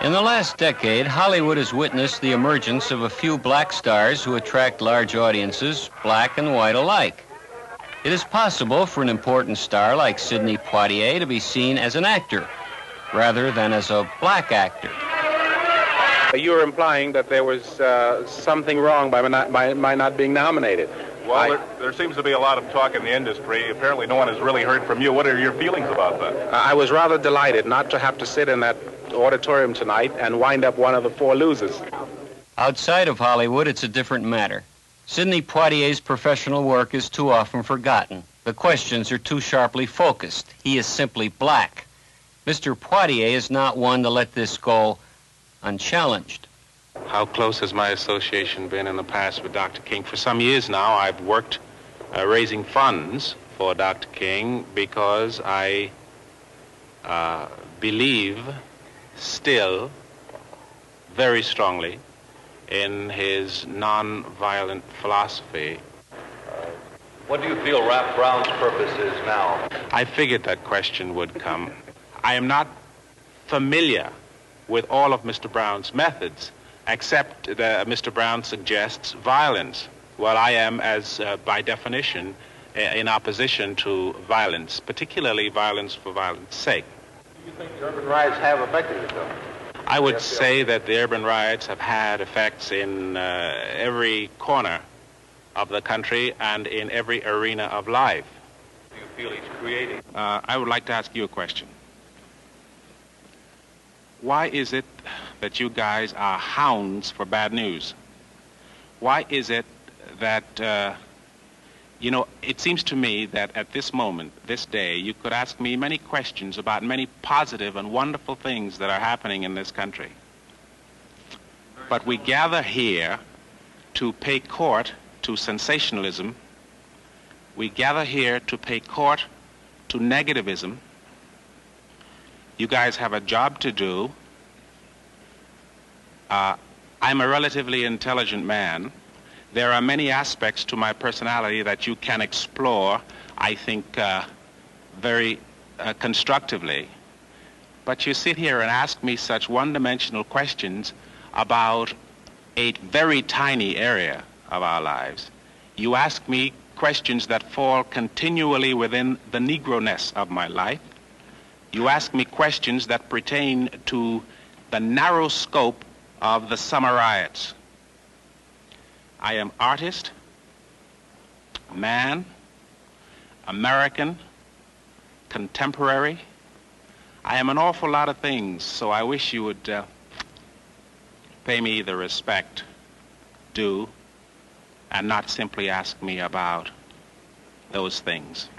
In the last decade, Hollywood has witnessed the emergence of a few black stars who attract large audiences, black and white alike. It is possible for an important star like Sidney Poitier to be seen as an actor, rather than as a black actor. You're implying that there was something wrong by my not being nominated. Well, there seems to be a lot of talk in the industry. Apparently no one has really heard from you. What are your feelings about that? I was rather delighted not to have to sit in that auditorium tonight and wind up one of the four losers. Outside of Hollywood, it's a different matter. Sidney Poitier's professional work is too often forgotten. The questions are too sharply focused. He is simply black. Mr. Poitier is not one to let this go unchallenged. How close has my association been in the past with Dr. King? For some years now, I've worked raising funds for Dr. King because I believe still very strongly in his non-violent philosophy. What do you feel Rap Brown's purpose is now? I figured that question would come. I am not familiar with all of Mr. Brown's methods, except that Mr. Brown suggests violence. Well, I am, as by definition, in opposition to violence, particularly violence for violence sake. Do you think the urban riots have affected you, though? I would say that the urban riots have had effects in every corner of the country and in every arena of life. Do you feel he's creating? I would like to ask you a question. Why is it that you guys are hounds for bad news? Why is it that, it seems to me that at this moment, this day, you could ask me many questions about many positive and wonderful things that are happening in this country. But we gather here to pay court to sensationalism. We gather here to pay court to negativism. You guys have a job to do. I'm a relatively intelligent man. There are many aspects to my personality that you can explore, I think, very constructively. But you sit here and ask me such one-dimensional questions about a very tiny area of our lives. You ask me questions that fall continually within the Negro-ness of my life. You ask me questions that pertain to the narrow scope of the summer riots. I am artist, man, American, contemporary. I am an awful lot of things, so I wish you would pay me the respect due and not simply ask me about those things.